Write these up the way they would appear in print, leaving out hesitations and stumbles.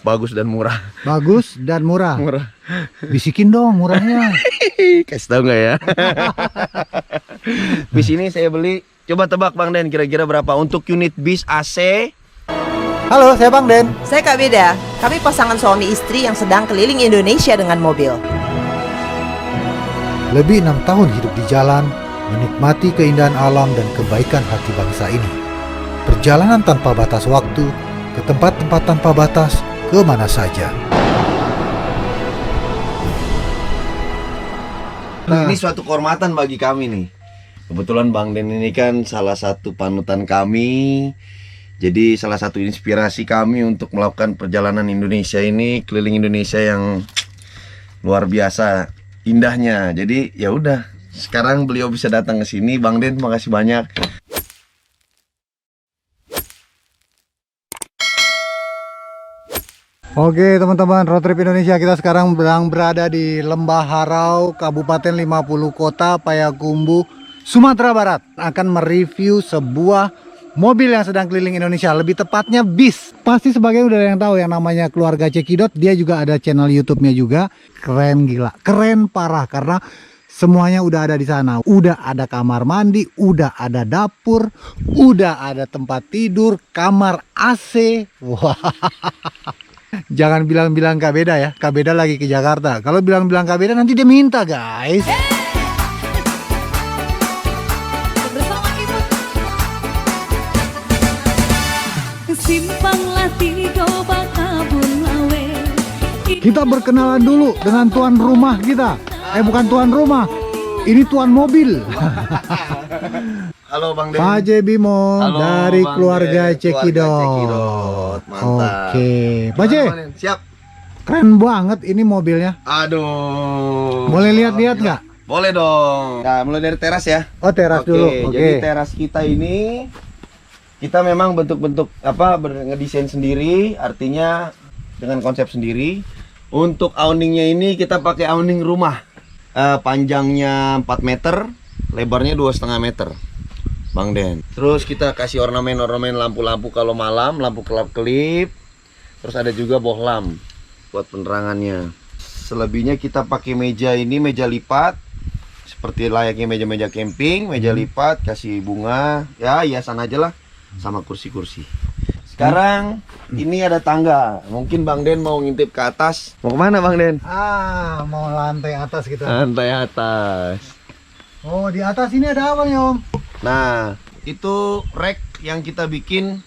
bagus dan murah. Bagus dan murah. Murah. Bisikin dong murahnya. Kasih tahu nggak ya? Bis ini saya beli. Coba tebak Bang Den, kira-kira berapa untuk unit bis AC? Halo, saya Bang Den. Saya Kak Beda. Kami pasangan suami istri yang sedang keliling Indonesia dengan mobil. Lebih 6 tahun hidup di jalan, menikmati keindahan alam dan kebaikan hati bangsa ini. Perjalanan tanpa batas waktu, ke tempat-tempat tanpa batas, ke mana saja. Ini suatu kehormatan bagi kami nih. Kebetulan Bang Den ini kan salah satu panutan kami. Jadi salah satu inspirasi kami untuk melakukan perjalanan Indonesia ini, keliling Indonesia yang luar biasa indahnya. Jadi ya udah, sekarang beliau bisa datang ke sini. Bang Den, makasih banyak. Oke teman-teman, Road Trip Indonesia, kita sekarang sedang berada di Lembah Harau, Kabupaten 50 Kota, Payakumbuh, Sumatera Barat. Akan mereview sebuah mobil yang sedang keliling Indonesia, lebih tepatnya bis. Pasti sebagian udah ada yang tahu yang namanya keluarga Cekidot. Dia juga ada channel YouTube-nya juga. Keren gila, keren parah karena semuanya udah ada di sana. Udah ada kamar mandi, udah ada dapur, udah ada tempat tidur, kamar AC. Wah. Jangan bilang-bilang Kak Beda ya. Kak Beda lagi ke Jakarta. Kalau bilang-bilang Kak Beda nanti dia minta, guys. Kita berkenalan dulu dengan tuan rumah kita. Bukan tuan rumah. Ini tuan mobil. Halo Bang Den. Pak J. Bimo. Halo, dari Bang keluarga Den, Cekidot. Cekidot. Mantap. Oke. Pak J. Gimana, Bang Den? Siap. Keren banget ini mobilnya. Aduh. Boleh lihat-lihat nggak? Boleh dong. Nah, mulai dari teras ya. Oh, teras dulu. Oke. Jadi teras kita ini kita memang bentuk-bentuk ngedesain sendiri, artinya dengan konsep sendiri. Untuk awningnya ini kita pakai awning rumah. Panjangnya 4 meter, lebarnya 2,5 meter. Bang Den. Terus kita kasih ornamen-ornamen lampu-lampu kalau malam, lampu kelap-kelip. Terus ada juga bohlam buat penerangannya. Selebihnya kita pakai meja ini, meja lipat. Seperti layaknya meja-meja camping, meja lipat, kasih bunga, ya hiasan aja lah, sama kursi-kursi. Sekarang ini ada tangga. Mungkin Bang Den mau ngintip ke atas. Mau kemana Bang Den? Mau lantai atas gitu. Lantai atas. Oh, di atas ini ada apa nih, Om? Nah, itu rack yang kita bikin.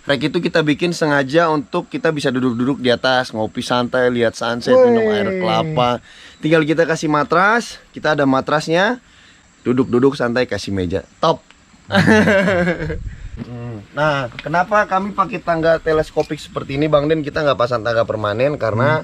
Rack itu kita bikin sengaja untuk kita bisa duduk-duduk di atas, ngopi santai, lihat sunset, minum air kelapa. Tinggal kita kasih matras, kita ada matrasnya. Duduk-duduk santai, kasih meja. Top. Nah, kenapa kami pakai tangga teleskopik seperti ini Bang Den? Kita nggak pasang tangga permanen karena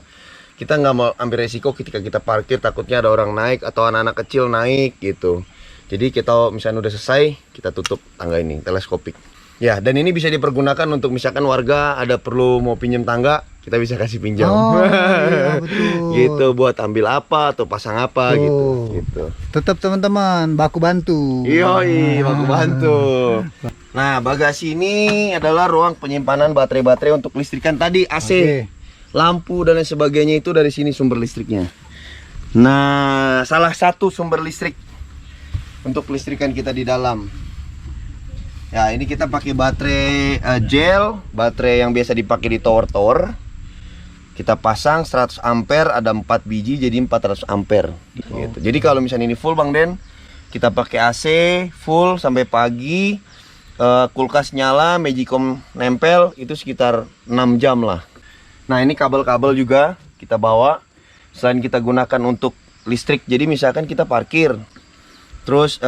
kita nggak mau ambil resiko ketika kita parkir, takutnya ada orang naik atau anak-anak kecil naik gitu. Jadi kita misalnya udah selesai, kita tutup tangga ini teleskopik. Ya, dan ini bisa dipergunakan untuk misalkan warga ada perlu mau pinjam tangga, kita bisa kasih pinjam. Oh, iya, betul. Gitu, buat ambil apa atau pasang apa gitu. Tetap teman-teman, baku bantu. Yoi, baku bantu. Nah, bagasi ini adalah ruang penyimpanan baterai-baterai untuk listrikan tadi, AC, lampu dan lain sebagainya, itu dari sini sumber listriknya. Nah, salah satu sumber listrik untuk listrikan kita di dalam. Ya, ini kita pakai baterai gel, baterai yang biasa dipakai di tower-tower. Kita pasang 100 ampere, ada 4 biji jadi 400 ampere. Gitu. Jadi kalau misalnya ini full Bang Den, kita pakai AC full sampai pagi. Kulkas nyala, Magicom nempel, itu sekitar 6 jam lah. Nah, ini kabel-kabel juga kita bawa. Selain kita gunakan untuk listrik, jadi misalkan kita parkir, terus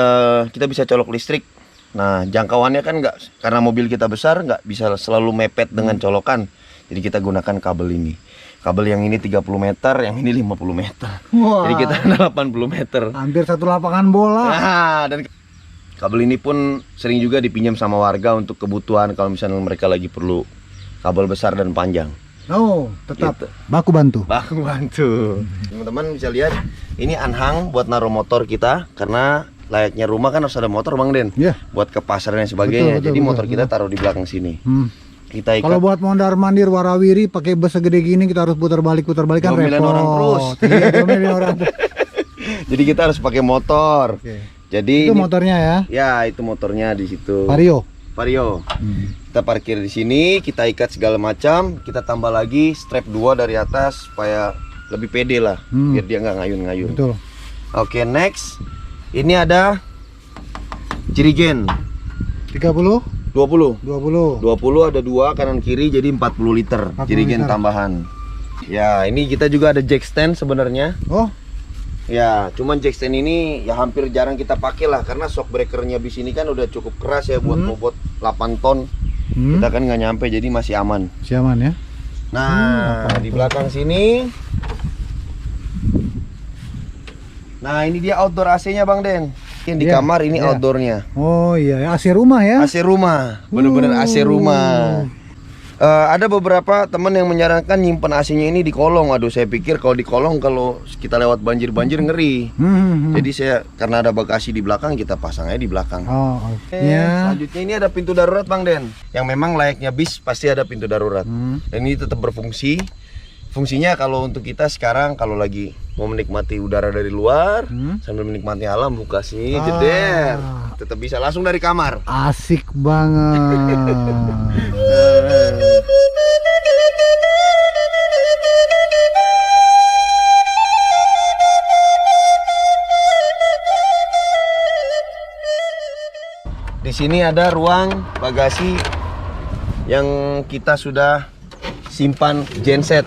kita bisa colok listrik. Nah, jangkauannya kan nggak, karena mobil kita besar, nggak bisa selalu mepet dengan colokan. Jadi kita gunakan kabel ini. Kabel yang ini 30 meter, yang ini 50 meter. Wah. Jadi kita 80 meter. Hampir satu lapangan bola. Nah, dan kabel ini pun sering juga dipinjam sama warga untuk kebutuhan kalau misalnya mereka lagi perlu kabel besar dan panjang. Oh, tetap Gitu. baku bantu. Baku bantu. Teman-teman bisa lihat, ini anhang buat naruh motor kita, karena layaknya rumah kan harus ada motor Bang Den. Iya. Buat ke pasar dan sebagainya. Betul, Jadi betul, motor betul. kita taruh di belakang sini. Kita ikat. Kalau buat mondar mandir warawiri pakai bus segede gini kita harus putar balik kan Diomelin repot. orang terus. Iya, diomelin orang terus. Jadi kita harus pakai motor. Oke. Jadi Itu ini- motornya ya. Ya, itu motornya di situ. Vario. Vario. Kita parkir di sini, kita ikat segala macam, kita tambah lagi strap 2 dari atas supaya lebih pede lah, biar dia nggak ngayun-ngayun. Betul. Oke, next. Ini ada jerigen 30, 20. 20. 20 ada 2 kanan kiri jadi 40 liter 40 jerigen liter. tambahan. Ya, ini kita juga ada jack stand sebenarnya. Oh, Ya, cuman jack stand ini ya hampir jarang kita pakai lah karena shock breakernya bis ini kan udah cukup keras ya buat bobot 8 ton. Kita kan nggak nyampe jadi masih aman. siaman ya. Nah, di belakang sini. Nah, ini dia outdoor AC-nya Bang Den. Yang di Iya, kamar ini iya. outdoornya. Oh iya, AC rumah ya. AC rumah, bener-bener AC rumah. Ada beberapa teman yang menyarankan nyimpen AC-nya ini di kolong. Aduh, saya pikir kalau di kolong kalau kita lewat banjir-banjir ngeri. Jadi saya karena ada bagasi di belakang kita pasang aja di belakang. Oh, oke. Selanjutnya ini ada pintu darurat Bang Den. Yang memang layaknya bis pasti ada pintu darurat. Dan ini tetap berfungsi. Fungsinya kalau untuk kita sekarang kalau lagi mau menikmati udara dari luar sambil menikmati alam buka sini jeder. Tetap bisa langsung dari kamar. Asik banget. Di sini ada ruang bagasi yang kita sudah simpan genset.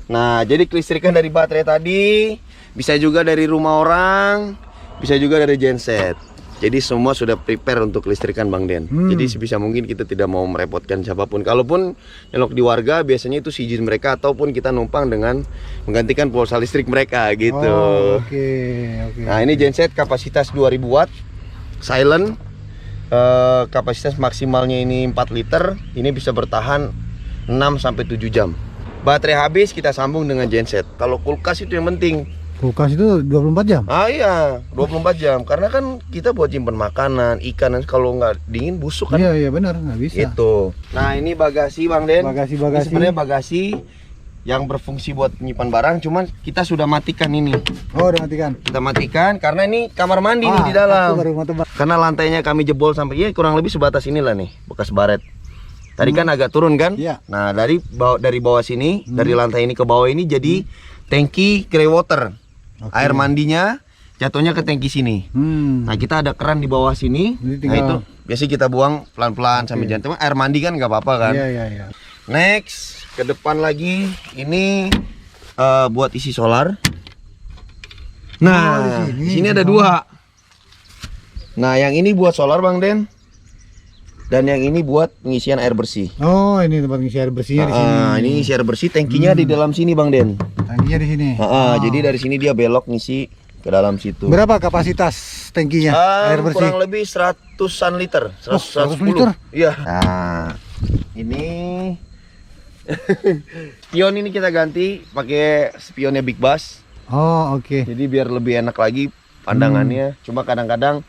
Nah, jadi kelistrikan dari baterai tadi bisa juga dari rumah orang, bisa juga dari genset. Jadi semua sudah prepare untuk kelistrikan Bang Den. Jadi sebisa mungkin kita tidak mau merepotkan siapapun. Kalaupun nyelok di warga biasanya itu izin mereka ataupun kita numpang dengan menggantikan pulsa listrik mereka gitu. Oh, oke. Nah, ini genset kapasitas 2000 watt, silent. Kapasitas maksimalnya ini 4 liter. Ini bisa bertahan 6 sampai 7 jam. Baterai habis kita sambung dengan genset. Kalau kulkas itu yang penting. Kulkas itu 24 jam. Ah iya, 24 jam. Karena kan kita buat simpen makanan, ikan, kalau nggak dingin busuk kan. Iya benar, nggak bisa. Itu. Nah, ini bagasi Bang Den. Bagasi. Ini sebenarnya bagasi yang berfungsi buat menyimpan barang, cuman kita sudah matikan ini. Oh, udah matikan. Kita matikan karena ini kamar mandi nih di dalam. Aku baru mau tebak. Karena lantainya kami jebol sampai ya kurang lebih sebatas inilah nih, bekas baret. Tadi kan agak turun kan? Iya. Nah, dari bawah sini, dari lantai ini ke bawah ini jadi tangki grey water. Oke. Air mandinya jatuhnya ke tangki sini. Nah, kita ada keran di bawah sini. Jadi Nah, tinggal- itu biasanya kita buang pelan-pelan sambil jantung. Air mandi kan nggak apa-apa kan? Iya. Next, ke depan lagi ini buat isi solar. Nah, di sini. di sini ada 2. Nah, yang ini buat solar Bang Den. Dan yang ini buat pengisian air bersih. Oh, ini tempat ngisi air bersihnya di sini. Ini isi air bersih, tangkinya di dalam sini Bang Den. Tangkinya di sini. Jadi dari sini dia belok ngisi ke dalam situ. Berapa kapasitas tangkinya air bersih? Kurang lebih 100-an liter, 100 110. liter? Iya. Nah, ini spion ini kita ganti pakai spionnya Big Bass. Oh, oke. Jadi biar lebih enak lagi pandangannya. Cuma kadang-kadang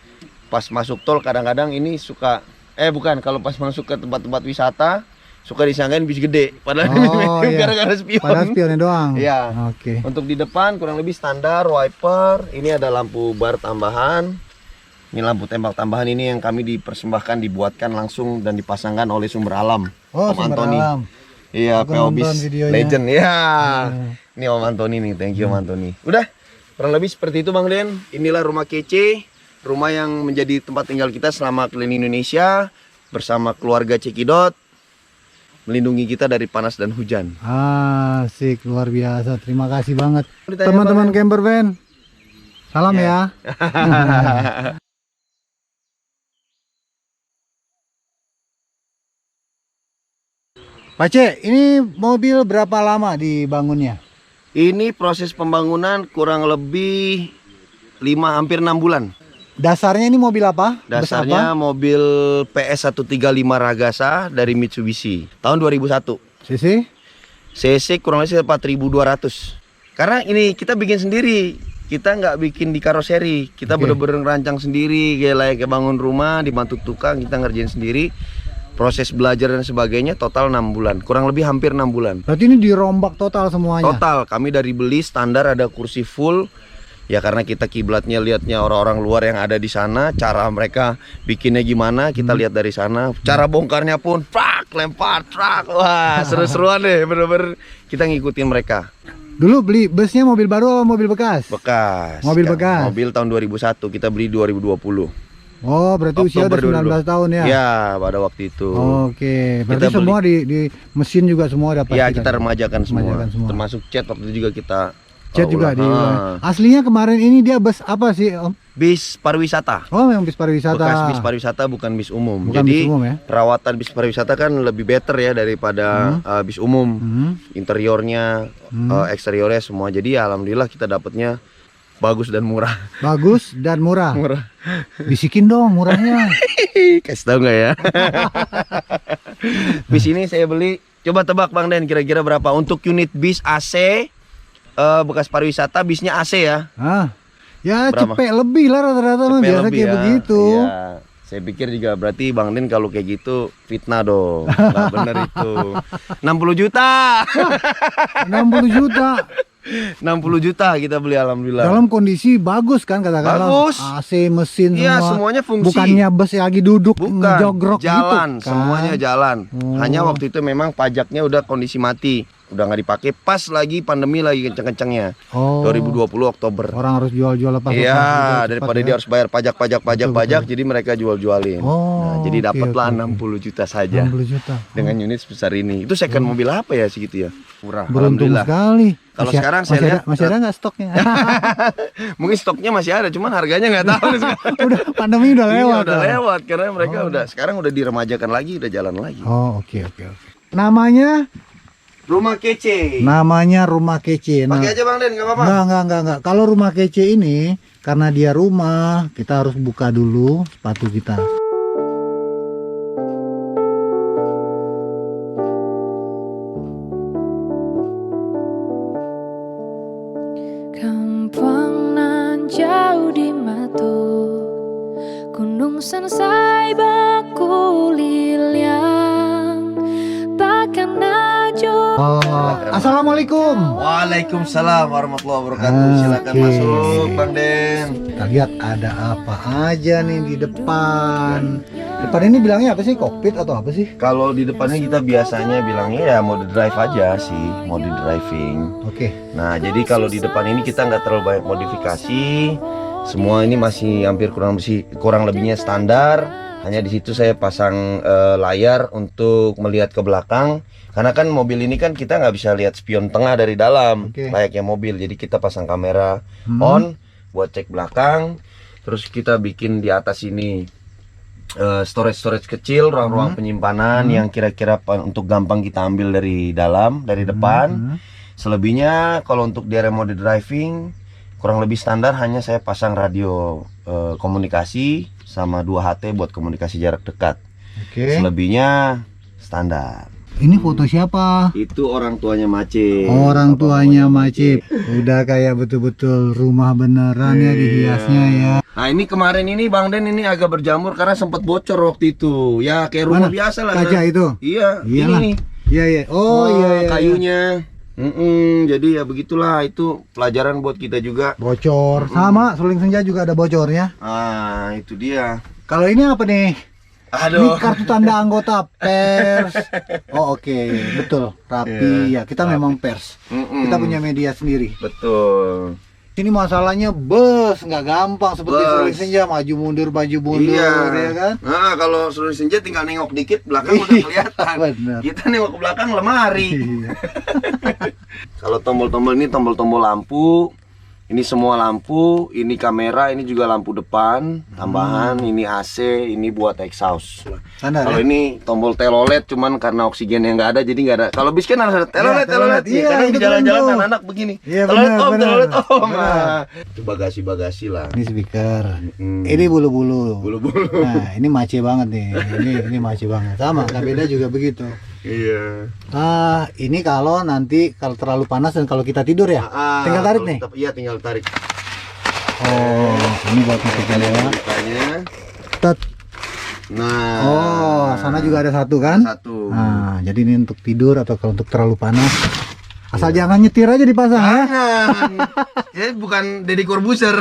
pas masuk tol kadang-kadang ini suka bukan, kalau pas masuk ke tempat-tempat wisata suka disangkain bis gede padahal Oh, iya. gara-gara spion. Padahal spionnya doang. Iya. Oke. Untuk di depan kurang lebih standar wiper. Ini ada lampu bar tambahan. Ini lampu tembak tambahan ini yang kami dipersembahkan, dibuatkan langsung dan dipasangkan oleh Sumber Alam. Oh, Om Sumber Antoni. Alam. Iya, Aku nonton Peobis videonya. Legend ya. Ini Om Antoni nih, thank you Om Antoni. Udah, kurang lebih seperti itu Bang Den. Inilah rumah kece, rumah yang menjadi tempat tinggal kita selama keliling Indonesia bersama keluarga Cekidot, melindungi kita dari panas dan hujan. Asik, luar biasa. Terima kasih banget. Ditanya Teman-teman Bang. camper van. Salam ya. Pak C, ini mobil berapa lama dibangunnya? Ini proses pembangunan kurang lebih hampir 6 bulan. Dasarnya ini mobil apa? Bus Dasarnya apa? mobil PS135 Ragasa dari Mitsubishi tahun 2001. CC? CC kurang lebih 4.200. Karena ini kita bikin sendiri. Kita nggak bikin di karoseri. Kita Oke. bener-bener rancang sendiri, kayak bangun rumah, dibantu tukang, kita ngerjain sendiri. proses belajar dan sebagainya total 6 bulan, kurang lebih hampir 6 bulan. Berarti ini dirombak total semuanya. Total, kami dari beli standar ada kursi full. Ya karena kita kiblatnya lihatnya orang-orang luar yang ada di sana, cara mereka bikinnya gimana, kita lihat dari sana. Cara bongkarnya pun, prak, lempar, prak. Wah, seru-seruan deh, bener-bener kita ngikutin mereka. Dulu beli busnya mobil baru atau mobil bekas? Bekas. Mobil bekas. Mobil tahun 2001, kita beli 2020. Oh, berarti usia udah 19 tahun ya? Ya, pada waktu itu. Oke, berarti Kita semua di mesin juga semua dapat. Ya, kita remajakan semua. Remajakan semua. Termasuk cat waktu itu juga kita Cat juga di. Ah. Aslinya kemarin ini dia bus apa sih, Om? Bis pariwisata. Oh, memang bis pariwisata. Bekas bis pariwisata, bukan bis umum. Bukan Jadi bis umum ya? perawatan bis pariwisata kan lebih better ya daripada bis umum. Interiornya, eksteriornya semua. Jadi ya, alhamdulillah kita dapatnya bagus dan murah. Bagus dan murah. Murah. Bisikin dong murahnya. Kasih tahu nggak ya? Bis ini saya beli. Coba tebak Bang Den, kira-kira berapa untuk unit bis AC bekas pariwisata, bisnya AC ya? Ah, ya Berapa? cepet lebih lah rata-rata mah biasa lebih kayak ya. begitu. Iya. Saya pikir juga berarti Bang Den kalau kayak gitu fitnah dong. Nggak bener itu. 60 juta. 60 juta. 60 juta kita beli, alhamdulillah. Dalam kondisi bagus kan katakanlah. Bagus. AC, mesin Iya, semua. semuanya fungsi. Bukannya bus lagi duduk Bukan, jogrok jalan, gitu kan. semuanya jalan. Oh. Hanya waktu itu memang pajaknya udah kondisi mati, udah nggak dipakai. Pas lagi pandemi lagi kenceng-kencengnya. Oh. 2020 Oktober. Orang harus jual-jual lepas. Iya, daripada dia harus bayar pajak, Betul. jadi mereka jual-jualin. Oh, Nah, jadi oke, dapatlah oke. 60 juta saja 60 juta. dengan unit sebesar ini. Itu second mobil apa ya segitu ya? Murah. Beruntung Alhamdulillah. sekali. Kalau Masih- sekarang saya masih lihat- masih ada nggak stoknya? Mungkin stoknya masih ada, cuman harganya nggak tahu nih sekarang. Udah pandemi udah Iya, lewat. udah lah. lewat karena mereka sekarang udah diremajakan lagi, udah jalan lagi. Oh, oke. Namanya Rumah kece. namanya rumah kece. Nah, Pakai aja Bang Den, nggak apa-apa. enggak. Kalau rumah kece ini karena dia rumah, kita harus buka dulu sepatu kita. Kampung nan jauh di mata, gunung sansai baku liliang, takkan ajo. Oh, assalamualaikum. Waalaikumsalam warahmatullahi wabarakatuh. Silakan Oke. masuk Bang Den. Kita lihat ada apa aja nih di depan. Depan ini bilangnya apa sih? Kokpit atau apa sih? Kalau di depannya kita biasanya bilangnya ya mode drive aja sih, mode driving. Oke. Nah, jadi kalau di depan ini kita nggak terlalu banyak modifikasi. Semua ini masih hampir kurang lebihnya standar. Hanya di situ saya pasang layar untuk melihat ke belakang. Karena kan mobil ini kan kita nggak bisa lihat spion tengah dari dalam, Oke. layaknya mobil. Jadi kita pasang kamera on buat cek belakang. Terus kita bikin di atas ini storage kecil, ruang-ruang penyimpanan yang kira-kira untuk gampang kita ambil dari dalam, dari depan. Selebihnya kalau untuk di area mode driving kurang lebih standar, hanya saya pasang radio komunikasi sama 2 HT buat komunikasi jarak dekat. Oke. Selebihnya standar. Ini foto siapa? Itu orang tuanya Mace. Orang tuanya Macip. Udah kayak betul-betul rumah beneran ya dihiasnya ya. Nah, ini kemarin ini Bang Den ini agak berjamur karena sempat bocor waktu itu. Ya kayak rumah Mana? biasa lah. Kaca itu? Iya, Iyalah. ini nih. Iya iya. Oh iya iya. Kayunya. Jadi ya begitulah, itu pelajaran buat kita juga. Bocor. Sama suling senja juga ada bocornya. Ah, itu dia. Kalau ini apa nih? Ini Aduh. kartu tanda anggota pers. Oh oke, betul. Rapi ya. Kita memang pers. Kita punya media sendiri. Betul. Ini masalahnya bus nggak gampang seperti Bus. suling senja, maju mundur Iya. ya kan? Nah, kalau suruh senja tinggal nengok dikit belakang udah kelihatan. Benar. Kita nengok ke belakang lemari. Iya. Kalau tombol-tombol ini tombol-tombol lampu. Ini semua lampu, ini kamera, ini juga lampu depan tambahan, ini AC, ini buat exhaust. Standar Kalau ya? ini tombol telolet, cuman karena oksigen yang nggak ada jadi nggak ada. Kalau bis kan harus ada telolet, telolet. telolet. Iya, Kadang itu di jalan-jalan keren tuh. anak-anak begini. Iya, telolet benar, om, benar. telolet om. Benar. Nah, itu bagasi-bagasi lah. Ini speaker. Hmm. Ini bulu-bulu. Bulu-bulu. Nah, ini mace banget nih. Ini mace banget. Sama, nggak beda juga begitu. Iya. Ini kalau nanti kalau terlalu panas dan kalau kita tidur ya, tinggal tarik kalau nih. Iya, tinggal tarik. Oh, ini buat nutup jendela. Bukanya. Tet. Nah. Oh, sana juga ada satu kan? Satu. Nah, jadi ini untuk tidur atau kalau untuk terlalu panas. Asal jangan nyetir aja dipasang ya. Jangan. Ya bukan Deddy Corbuzier.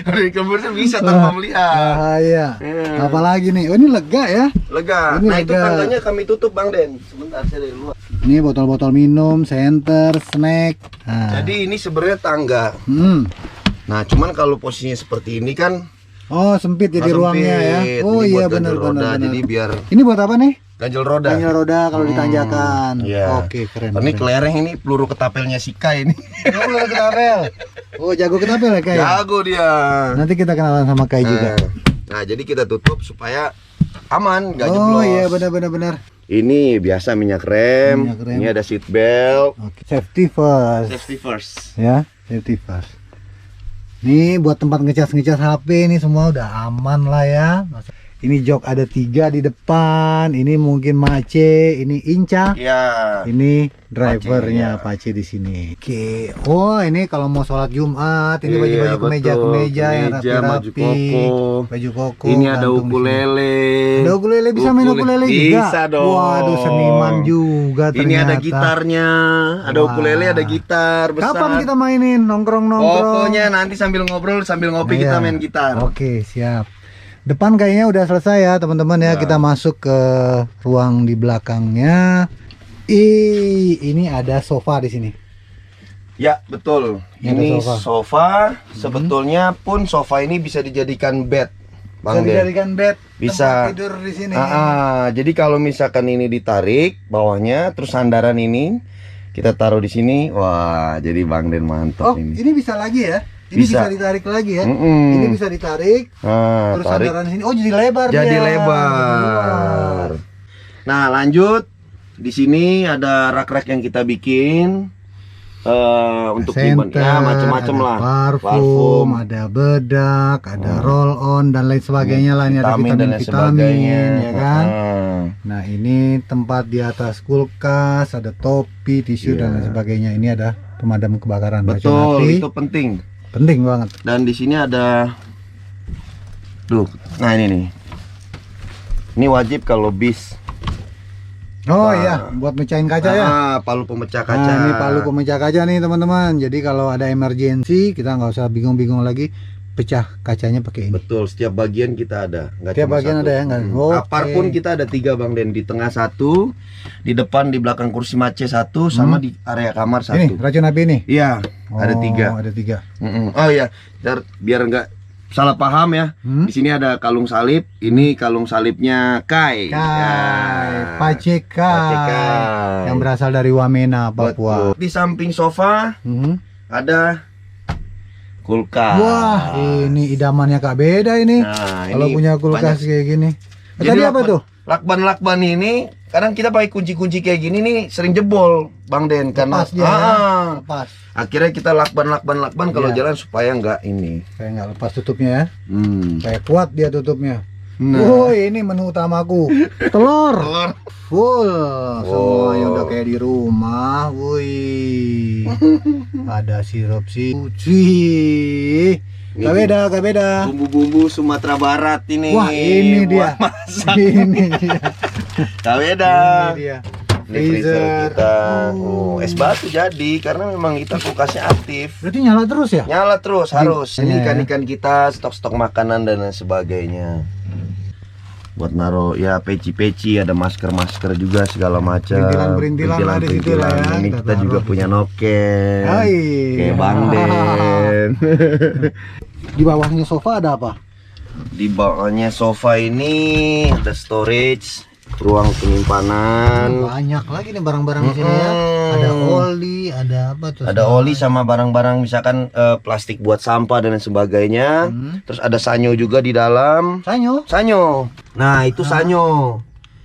Deddy Corbuzier bisa tanpa melihat. Bahaya. Apalagi nih? Oh, ini lega ya. Lega. Ini Nah, itu lega. tangganya kami tutup Bang Den. Sebentar saya dari luar. Ini botol-botol minum, senter, snack. Nah. Jadi ini sebenarnya tangga. Nah, cuman kalau posisinya seperti ini kan Oh, sempit jadi ruangnya ya. sempit. Oh Ini iya buat benar ganjel roda, benar. Jadi biar Ini buat apa nih? ganjel roda. Ganjel roda kalau ditanjakan. Iya. Oke, keren. Ini keren. kelereng ini peluru ketapelnya si Kai ini. Oh, udah ketapel. Oh, jago ketapel ya Kai? Jago dia. Nanti kita kenalan sama Kai juga. Nah, jadi kita tutup supaya aman, nggak Oh jeblos. iya benar. Ini biasa minyak rem. Minyak rem. Ini ada seat belt. Oke, safety first. Safety first. Ya, safety first. Nih buat tempat ngecas HP ini semua udah aman lah ya. Ini jok ada 3 di depan. Ini mungkin Mace, ini Inca. Iya. Ini drivernya Pace, Pace di sini. Oke. Oh, ini kalau mau sholat Jumat, ini Iya, baju-baju betul. kemeja yang Kemeja, rapi-rapi. baju koko. Baju koko. Ini ada gantung di sini. ukulele. Ada ukulele, bisa main ukulele juga. Bisa dong. Waduh, seniman juga ternyata. Ini ada gitarnya. Ada Wah. ukulele, ada gitar besar. Kapan kita mainin nongkrong-nongkrong? Pokoknya nanti sambil ngobrol, sambil ngopi kita Iya. main gitar. Oke, siap. Depan kayaknya udah selesai ya teman-teman ya. Kita masuk ke ruang di belakangnya. Ini ada sofa di sini. Ya, betul. Ini ada Ini sofa. sofa. Sebetulnya pun sofa ini bisa dijadikan bed. Bisa Bang Den. dijadikan bed. Bisa. Tempat tidur di sini. Jadi kalau misalkan ini ditarik bawahnya, terus sandaran ini kita taruh di sini, wah, jadi Bang Den mantap Oh, ini. ini bisa lagi ya? Ini bisa, Bisa. ditarik lagi ya? Mm-mm. Ini bisa ditarik. Nah, Terus tarik. sandaran sini. Oh, jadi lebar Jadi dia. lebar. Nah, lanjut. Di sini ada rak-rak yang kita bikin untuk Center, ya macam-macam ada lah. Parfum, ada bedak, ada roll on dan lain sebagainya lah. Ini ada dan lain vitamin, sebagainya. ya kan? Ah. Nah, ini tempat di atas kulkas, ada topi, tisu dan lain sebagainya. Ini ada pemadam kebakaran. racun Betul, api. itu penting. Penting banget. Dan di sini ada nah ini nih. Ini wajib kalau bis. Oh Wah. iya, buat mecahin kaca ya. Palu pemecah kaca. Nah, ini palu pemecah kaca nih teman-teman. Jadi kalau ada emergency, kita nggak usah bingung-bingung lagi. Pecah kacanya pakai ini. Betul, setiap bagian kita ada. Nggak Tiap cuma bagian satu. ada ya, nggak? Oke. Kapar pun kita ada 3 Bang Den. Di tengah 1, di depan di belakang kursi Mace 1, sama di area kamar 1. Ini racun api nih. Iya, ada 3. Ada 3. Oh iya, biar nggak salah paham ya. Di sini ada kalung salib. Ini kalung salibnya Kai. Ya. Pace Kai. Yang berasal dari Wamena, Papua. Betul. Di samping sofa ada kulkas. Wah, ini idamannya Kak Beda ini. Nah, Kalau ini punya kulkas banyak. kayak gini. Jadi Tadi apa tuh? Lakban-lakban ini kadang kita pakai kunci-kunci kayak gini nih sering jebol Bang Den karena Lepas dia ya. Lepas. akhirnya kita lakban kalau Iya. jalan supaya nggak ini. Kayak nggak lepas tutupnya ya. Kayak kuat dia tutupnya. Nah. Oh, ini menu utamaku. Telur. Full. Semuanya udah kayak di rumah. Wih. Ada sirup suci. Gak beda. Bumbu-bumbu Sumatera Barat ini. Wah, ini dia. buat masak. Ini dia. Gak beda. Ini dia. Ini freezer kita. Oh, es batu jadi karena memang kita kulkasnya aktif. Berarti nyala terus ya? Nyala terus harus. Iya, Ini ya. ikan-ikan kita, stok-stok makanan dan lain sebagainya. Buat naro ya peci-peci, ada masker-masker juga segala macam. Perintilan-perintilan lah di situ lah ya. Ini Kita kita juga taruh. punya noken. Hai. Kayak Bang Den. Di bawahnya sofa ada apa? Di bawahnya sofa ini ada storage, ruang penyimpanan. Banyak lagi nih barang-barang di sini ya. Ada oli, ada apa tuh? Ada oli sama barang-barang misalkan plastik buat sampah dan lain sebagainya. Terus ada sanyo juga di dalam. Sanyo. Nah, itu sanyo.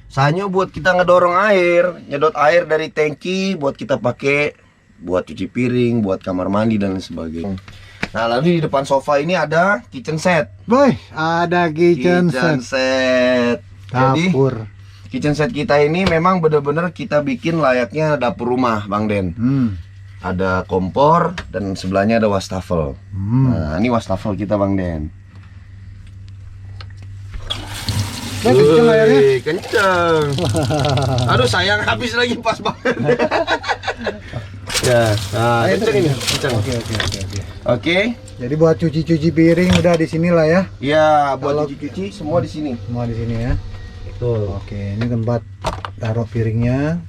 Sanyo buat kita ngedorong air, nyedot air dari tangki buat kita pakai buat cuci piring, buat kamar mandi dan lain sebagainya. Nah, lalu di depan sofa ini ada kitchen set. Boy, ada kitchen set. Jadi Dapur. kitchen set kita ini memang benar-benar kita bikin layaknya dapur rumah, Bang Den. Ada kompor dan sebelahnya ada wastafel. Nah, ini wastafel kita, Bang Den. Udah kenceng layarnya. Wih, kenceng. Aduh sayang habis lagi pas banget. Ya, nah, kenceng ini, kenceng. Oke. Oke. Jadi buat cuci-cuci piring udah di sini lah ya. Ya, buat cuci-cuci semua di sini. Semua di sini ya. Betul. Oke, ini tempat taruh piringnya.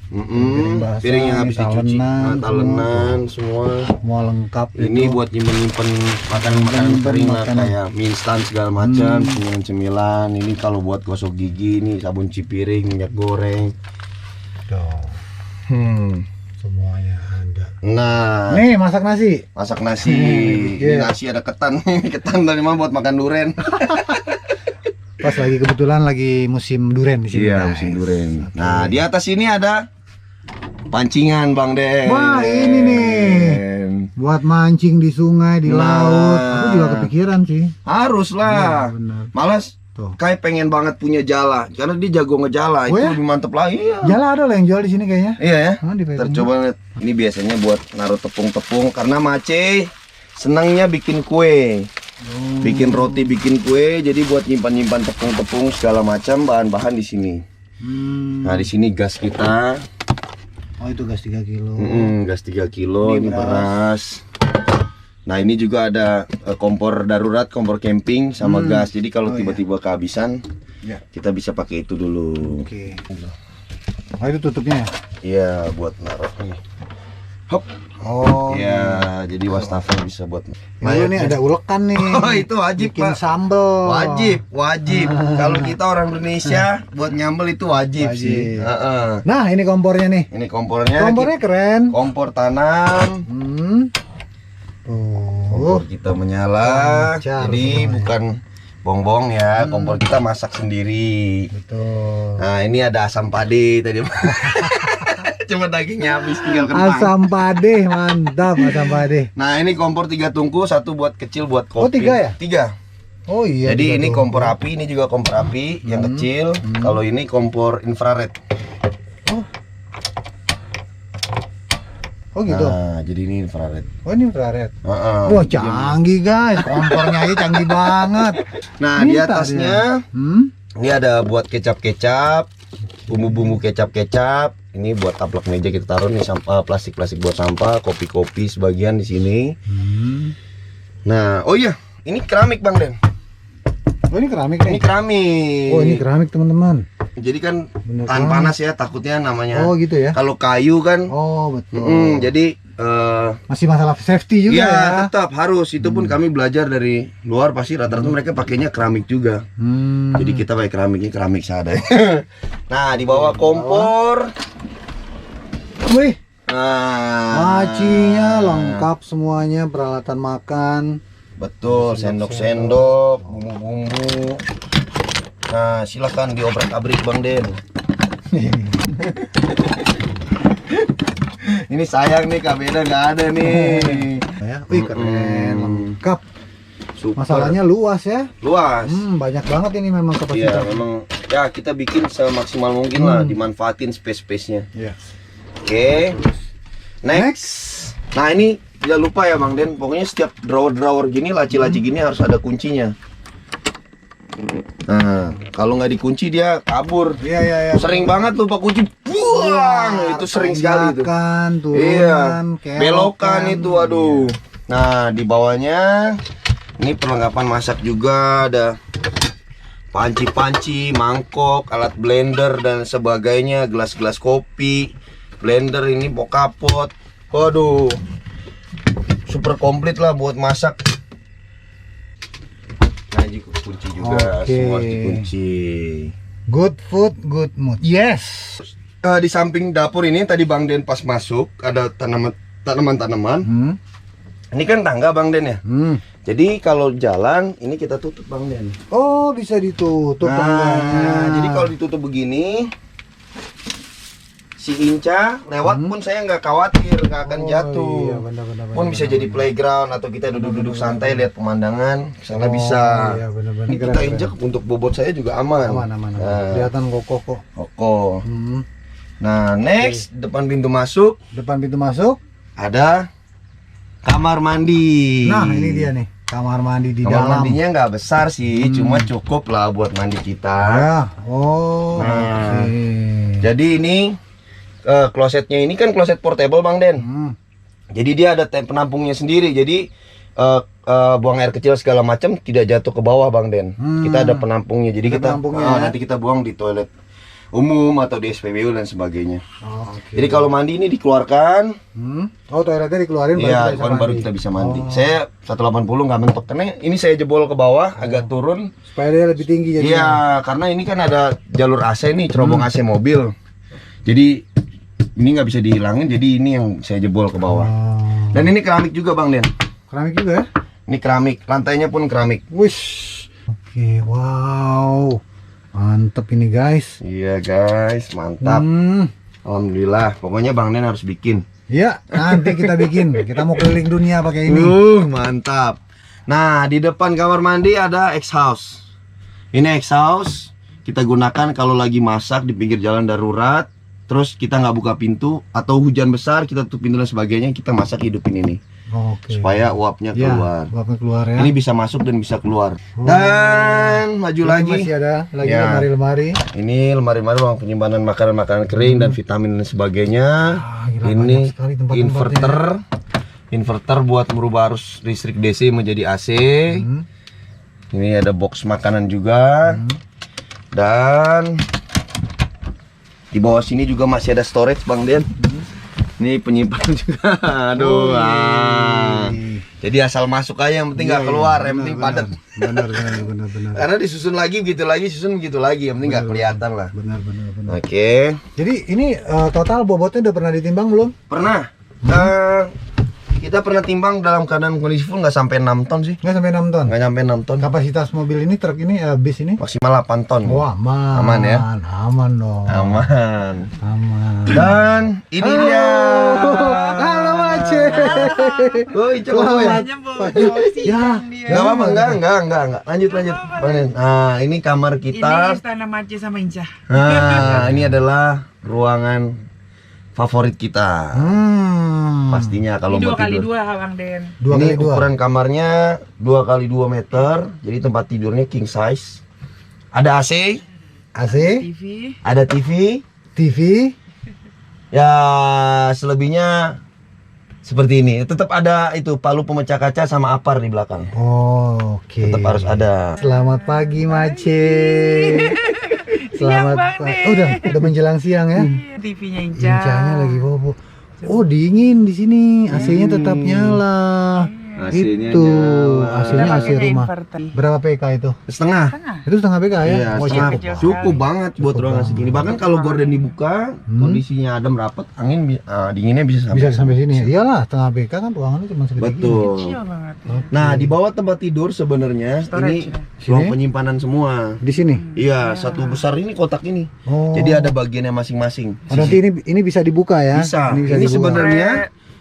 basah, Piring yang habis dicuci, talenan semua. Semua lengkap. Ini itu. buat nyimpen makanan-makanan kering lah, kayak mie instan segala macam, cemilan-cemilan. Ini kalau buat gosok gigi, ini sabun cuci piring, minyak goreng. Tuh, semuanya ada. Nah, Nih masak nasi. masak nasi. Ini nasi ada ketan. Ketan dari mana buat makan duren? Pas lagi kebetulan lagi musim duren di sini. Iya, guys. musim duren. Nah, di atas ini ada pancingan Bang Den. Wah, ini nih. Buat mancing di sungai, di laut. Aku juga kepikiran sih. Harus lah. Iya, benar. Malas Tuh. kayak pengen banget punya jala, karena dia jago ngejala. Oh itu ya? lebih mantep lagi. Iya. Jala ada lah yang jual di sini kayaknya. Iya ya. Di Payakumbuh. Tercoba lihat. Ini biasanya buat naruh tepung-tepung, karena Mace senangnya bikin kue. Bikin roti, bikin kue, jadi buat nyimpan-nyimpan tepung-tepung segala macam bahan-bahan di sini. Nah, di sini gas kita. Oh, itu gas 3 kilo. Gas 3 kilo, ini beras. Nah, ini juga ada kompor darurat, kompor camping sama gas. Jadi kalau tiba-tiba kehabisan, Ya. kita bisa pakai itu dulu. Oke. Oh, itu tutupnya ya? Iya, buat naruh nih. Hop. Oh. Iya, jadi wastafel bisa buat. Lalu nih ada ulekan nih. Oh, itu wajib, bikin Pak. sambel. Wajib. Kalau kita orang Indonesia buat nyambel itu wajib sih. Wajib. Heeh. Nah, ini kompornya nih. Ini kompornya. Kompornya keren. Kompor tanam. Kompor kita menyala. Lancar Jadi semuanya. bukan bongbong ya, kompor kita masak sendiri. Betul. Nah, ini ada asam pade tadi. Cuma dagingnya habis tinggal kentang. Asam pade, mantap asam pade. Nah, ini kompor 3 tungku, satu buat kecil buat kopi. Oh, 3 ya? 3. Oh iya. Jadi juga ini tuh. kompor api, ini juga kompor api yang kecil. Kalau ini kompor infrared. Oh gitu. Nah, jadi ini infrared. Oh, ini infrared. Heeh. Wah, canggih guys. Kompornya aja canggih banget. Nah, di Minta atasnya ini ada buat kecap-kecap, bumbu-bumbu kecap-kecap. Ini buat taplak meja kita taruh nih, sampah plastik-plastik buat sampah, kopi-kopi sebagian di sini. Nah, oh iya, ini keramik Bang Den. Oh, ini keramik nih. Ini keramik. Oh, ini keramik teman-teman. Jadi kan Bener tahan keramik. panas ya, takutnya namanya. Oh, gitu ya. Kalau kayu kan, Oh, betul. jadi Masih masalah safety juga ya, ya. tetap harus. Itu pun kami belajar dari luar, pasti rata-rata mereka pakainya keramik juga. Jadi kita pakai keramiknya keramik seadanya. Nah, di bawah kompor. Wih, Nah, macinya lengkap semuanya, peralatan makan. betul, sendok-sendok, bumbu-bumbu. Nah, silakan diobrak-abrik Bang Den. Ini sayang nih, kabeda nggak ada nih. Ya, wih keren, lengkap. Super. Masalahnya luas ya. Luas. Banyak banget ini memang Iya, kapasitas. memang ya kita bikin semaksimal mungkin lah, dimanfaatin space-space-nya. Iya. Oke. Next. Nah, ini jangan lupa ya Bang Den, pokoknya setiap drawer-drawer gini, laci-laci gini harus ada kuncinya. Nah, kalau nggak dikunci dia kabur. Iya. Sering banget lupa kunci. Buang, itu sering sekali itu. Tanjakan, Iya, turunan, belokan itu, aduh. Nah, di bawahnya ini perlengkapan masak juga, ada panci-panci, mangkok, alat blender dan sebagainya, gelas-gelas kopi, blender ini pokapot. Waduh, super komplit lah buat masak. Nah, juga kunci juga, Oke. semua dikunci. Good food, good mood. Yes. Di samping dapur ini tadi Bang Den pas masuk ada tanaman-tanaman. Ini kan tangga Bang Den ya. Jadi kalau jalan ini kita tutup Bang Den. Oh, bisa ditutup Nah, tangganya. jadi kalau ditutup begini, si Inca lewat pun saya nggak khawatir, nggak akan jatuh. Iya, benar-benar. Pun bisa jadi playground atau kita duduk-duduk santai lihat pemandangan, sana bisa. Iya, benar-benar. Ini kita injak untuk bobot saya juga aman. Aman. Nah, Kelihatan kokoh kok. kokoh. Nah, next depan pintu masuk Depan pintu masuk. ada kamar mandi. Nah, ini dia nih. kamar mandi di Kamar dalam. mandinya nggak besar sih, cuma cukup lah buat mandi kita. Ya. Oh, Nah. oke. Jadi ini klosetnya ini kan kloset portable Bang Den. Jadi dia ada penampungnya sendiri. Jadi buang air kecil segala macam tidak jatuh ke bawah Bang Den. Kita ada penampungnya. Jadi Ada kita penampungnya, ya? nanti kita buang di toilet umum atau di SPBU dan sebagainya. Oh, oke. Jadi kalau mandi ini dikeluarkan, Oh, toiletnya dikeluarin iya, baru kita bisa mandi. Saya 180 nggak mentok karena ini saya jebol ke bawah agak turun. Supaya dia lebih tinggi jadi. Iya, karena ini kan ada jalur AC nih, cerobong AC mobil. Jadi ini nggak bisa dihilangin, jadi ini yang saya jebol ke bawah. Dan ini keramik juga Bang Den. Keramik juga ya? Ini keramik, lantainya pun keramik. Wish. Oke, wow. Mantep ini guys. Iya guys, mantap. Alhamdulillah. Pokoknya Bang Den harus bikin. Ya, nanti kita bikin. Kita mau keliling dunia pakai ini. Mantap. Nah, di depan kamar mandi ada exhaust. Ini exhaust kita gunakan kalau lagi masak di pinggir jalan darurat. Terus kita nggak buka pintu atau hujan besar kita tutup pintu dan sebagainya, kita masak hidupin ini. Oke. Supaya uapnya keluar. Uapnya keluar ya. Ini bisa masuk dan bisa keluar. Dan maju Ini lagi. masih ada lagi Ya. lemari-lemari. Ini lemari-lemari ruang penyimpanan makanan-makanan kering dan vitamin dan sebagainya. Gila, Ini banyak sekali tempat-tempatnya. inverter buat merubah arus listrik DC menjadi AC. Ini ada box makanan juga. Dan di bawah sini juga masih ada storage Bang Den. Ini penyimpanan juga. Aduh. Jadi asal masuk aja, yang penting nggak keluar, yang penting padat. Benar. Karena disusun lagi begitu lagi, susun begitu lagi, yang penting nggak kelihatan lah. Benar. Oke. Jadi ini total bobotnya udah pernah ditimbang belum? Pernah. Kita pernah timbang dalam keadaan kondisi full nggak sampai 6 ton sih. Nggak sampai 6 ton. Nggak sampai 6 ton. Kapasitas mobil ini, truk ini, bis ini? Maksimal 8 ton. Wah, aman. Aman ya? Aman dong. Aman. Dan ini dia. Halo Mace. Woi, coba ya. Ya. Enggak apa-apa, enggak. Lanjut. Nah, ini kamar kita. Ini istana Mace sama Inca. Nah, ini adalah ruangan favorit kita. Pastinya kalau Ini buat 2x2 tidur. Bang Den. Ini ukuran kamarnya 2x2 meter. Jadi tempat tidurnya king size. Ada AC, TV. ada TV. Ya, selebihnya seperti ini. Tetap ada itu palu pemecah kaca sama apar di belakang. Oke. Tetap harus ada. Selamat pagi Mace. Siang, Bang pagi. Den. Udah menjelang siang ya. TV-nya Inca. Incanya lagi bobo. Oh, dingin di sini. AC-nya tetap nyala. AC-nya Itu nyala. AC-nya AC Pakainya rumah. inverter. Berapa PK itu? Setengah. Itu setengah PK ya? Iya, Oh, setengah. cukup. Cukup banget buat ruangan segini. Bahkan kalau gorden dibuka, kondisinya adem rapat, angin dinginnya bisa sampai. Bisa sampai sini ya? Iyalah, setengah PK kan ruangannya cuma segede gini. Betul. Kecil banget. Nah, di bawah tempat tidur sebenarnya ini Storage, ruang Sini? penyimpanan semua. Di sini. Iya, satu besar ini kotak ini. Oh. Jadi ada bagiannya masing-masing. Oh, nanti ini bisa dibuka ya? Bisa. bisa Ini dibuka. sebenarnya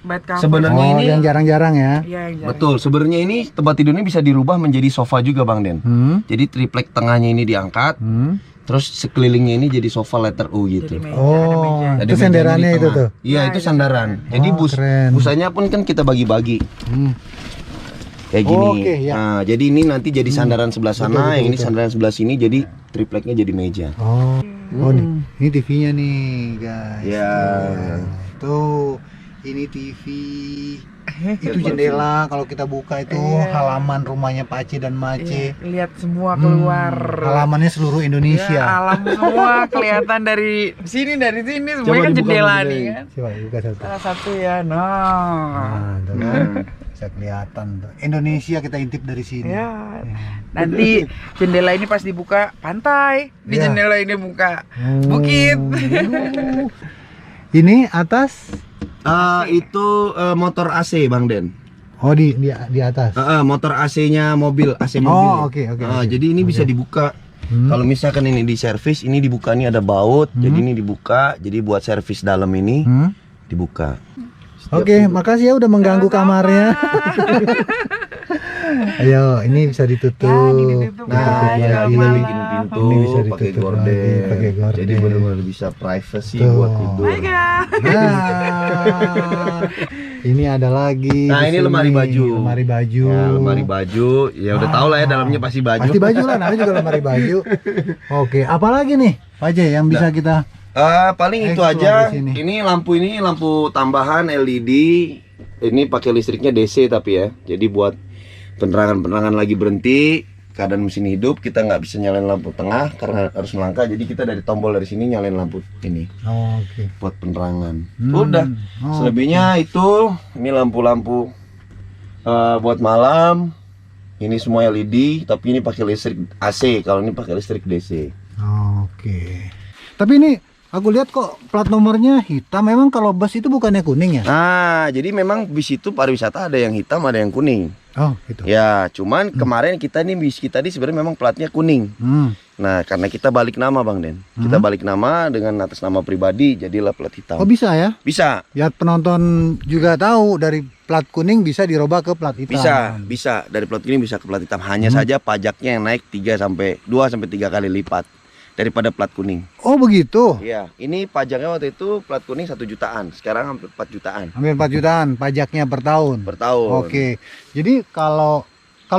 Bed cover. sebenarnya Oh, ini yang jarang-jarang ya? Iya, yang jarang. betul. Sebenarnya ini tempat tidurnya bisa dirubah menjadi sofa juga, Bang Den. Jadi triplek tengahnya ini diangkat, terus sekelilingnya ini jadi sofa letter U gitu. Jadi meja, Oh, ada meja. Ada itu mejanya senderannya di itu tengah. tuh? Iya, itu sandaran. Jadi Oh, keren. busanya pun kan kita bagi-bagi. Kayak gini. Oke, ya. Nah, jadi ini nanti jadi sandaran sebelah sana, yang ini sandaran sebelah sini, jadi tripleknya jadi meja. Oh, nih, ini TV-nya nih guys. Ya. Tuh, ini TV. Itu jendela kalau kita buka itu halaman rumahnya Pace dan Mace. Lihat semua keluar. Halamannya seluruh Ya, Indonesia. alam semua kelihatan dari sini semuanya Coba kan dibuka jendela dulu, nih Den. kan. Coba buka satu. Salah satu ya. Nah. Nah, tuh kan. Bisa kelihatan tuh. Indonesia kita intip dari sini. Ya. Nanti jendela ini pas dibuka pantai, di Ya. jendela ini buka bukit. Ini atas. Itu motor AC, Bang Den. Oh, di atas. Motor AC-nya mobil, AC mobil. Oh, oke. Jadi ini bisa dibuka. Kalau misalkan ini di servis, ini dibuka, ini ada baut, jadi ini dibuka, jadi buat servis dalam ini dibuka. Oke, makasih ya udah mengganggu kamarnya. Ayo, ini bisa ditutup. Ya, ini ditutup, Nah, guys. ya, Selamat kita malam. bikin pintu, Ini bisa pakai ditutup gorden. lagi, pakai gorden. Jadi benar-benar bisa privacy Tuh. buat tidur. Nah, ini ada lagi. Nah, di ini sini. lemari baju. Lemari baju. Ya, lemari baju. Ya udah tau lah ya dalamnya pasti baju. Pasti baju lah, namanya juga lemari baju. Oke, apalagi nih, Pak J yang bisa kita Paling itu Explore aja. di sini. Ini lampu tambahan LED. Ini pakai listriknya DC tapi ya. Jadi buat penerangan lagi berhenti, keadaan mesin hidup, kita nggak bisa nyalain lampu tengah karena harus melangkah. Jadi kita dari tombol dari sini nyalain lampu ini Oke. buat penerangan. Hmm. Udah. Oh, Selebihnya itu ini lampu-lampu buat malam. Ini semua LED, tapi ini pakai listrik AC. Kalau ini pakai listrik DC. Oke. Tapi ini aku lihat kok plat nomornya hitam. Memang kalau bus itu bukannya kuning ya? Nah, jadi memang bis itu pariwisata ada yang hitam, ada yang kuning. Oh, gitu. Ya, cuman kemarin bis kita ini sebenarnya memang platnya kuning. Hmm. Nah, karena kita balik nama Bang Den. Kita balik nama dengan atas nama pribadi, jadilah plat hitam. Oh, bisa ya? Bisa, Biar penonton juga tahu dari plat kuning bisa dirubah ke plat hitam. bisa. Dari plat kuning bisa ke plat hitam. Hanya saja pajaknya yang naik 2 sampai 3 kali lipat daripada plat kuning. Oh, begitu. Iya, ini pajaknya waktu itu plat kuning 1 jutaan, sekarang hampir 4 jutaan Hampir 4 jutaan pajaknya per tahun. per tahun. Oke. Jadi kalau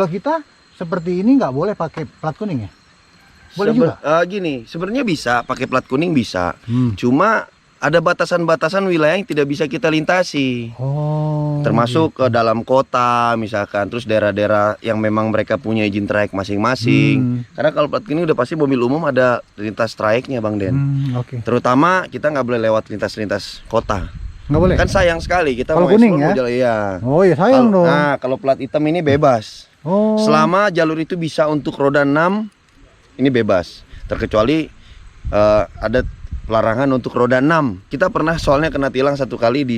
kita seperti ini nggak boleh pakai plat kuning ya? Boleh juga. Gini, sebenarnya bisa pakai plat kuning bisa. Hmm. Cuma ada batasan-batasan wilayah yang tidak bisa kita lintasi. Oh. Termasuk ke dalam kota misalkan, terus daerah-daerah yang memang mereka punya izin trayek masing-masing. Karena kalau plat kuning udah pasti mobil umum ada lintas trayeknya Bang Den. Oke. Terutama kita nggak boleh lewat lintas-lintas kota. Nggak boleh. Kan sayang sekali kita Kalau mau kuning explore, ya? mau jalan, iya. Oh ya sayang Kalau- dong. Nah, kalau plat hitam ini bebas. Oh. Selama jalur itu bisa untuk roda 6, ini bebas. Terkecuali ada larangan untuk roda 6. Kita pernah soalnya kena tilang 1 kali di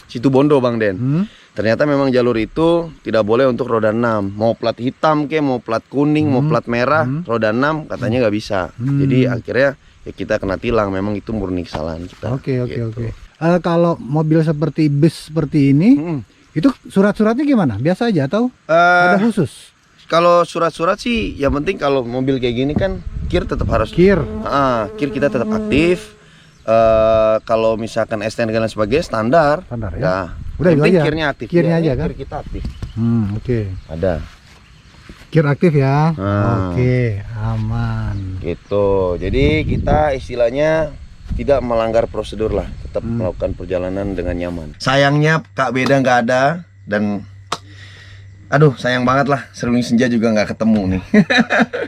Situ Bondo Bang Den. Ternyata memang jalur itu tidak boleh untuk roda 6. Mau plat hitam ke, mau plat kuning, mau plat merah, roda 6 katanya nggak bisa. Jadi akhirnya ya kita kena tilang. Memang itu murni kesalahan kita. Oke. Gitu. Kalau mobil seperti bus seperti ini, itu surat-suratnya gimana? Biasa aja atau ada khusus? Kalau surat-surat sih, yang penting kalau mobil kayak gini kan kir tetap harus Kir. kir kita tetap aktif. Kalau misalkan STNK dan sebagainya standar. Standar ya. Nah, Udah yang itu penting aja. kirnya aktif. Kirnya Ya, aja ini kan? Kir kita aktif. Oke. Ada. Kir aktif ya. Ah. Oke, aman. Gitu. Jadi kita istilahnya tidak melanggar prosedur lah, tetap melakukan perjalanan dengan nyaman. Sayangnya Kak Beda nggak ada dan aduh sayang banget lah, seruling senja juga nggak ketemu nih.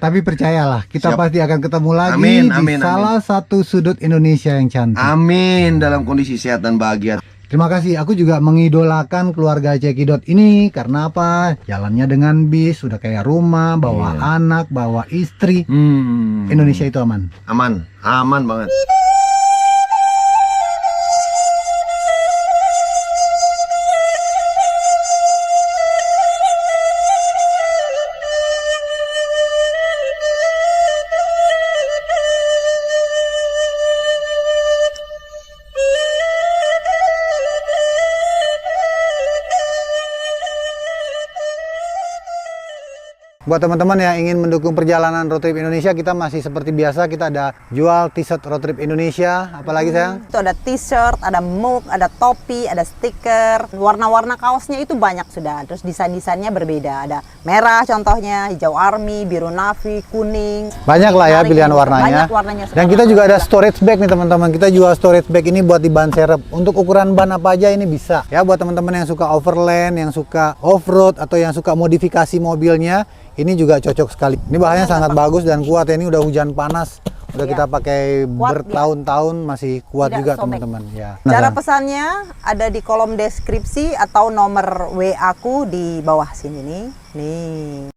Tapi percayalah, kita Siap. pasti akan ketemu lagi Amin, di amin, salah satu sudut Indonesia yang cantik. Amin, dalam kondisi sehat dan bahagia. Terima kasih, aku juga mengidolakan keluarga Cekidot ini karena apa? Jalannya dengan bis, sudah kayak rumah, bawa anak, bawa istri. Indonesia itu aman. Aman banget. Buat teman-teman yang ingin mendukung perjalanan Road Trip Indonesia, kita masih seperti biasa, kita ada jual t-shirt Road Trip Indonesia. Apalagi sayang? Itu ada t-shirt, ada mug, ada topi, ada stiker. Warna-warna kaosnya itu banyak sudah. Terus desain-desainnya berbeda. Ada merah contohnya, hijau army, biru navy, kuning. Banyak lah ya Menarik pilihan ini. warnanya. Banyak warnanya. Dan kita juga ada storage bag nih teman-teman. Kita jual storage bag ini buat di ban serep. Untuk ukuran ban apa aja ini bisa. Ya buat teman-teman yang suka overland, yang suka off-road atau yang suka modifikasi mobilnya, ini juga cocok sekali. Ini bahannya sangat bagus dan kuat ya. Ini udah hujan panas. Udah kita pakai Kuat, bertahun-tahun masih kuat Tidak juga sobek. teman-teman ya. Cara pesannya ada di kolom deskripsi atau nomor WA aku di bawah sini nih. Nih.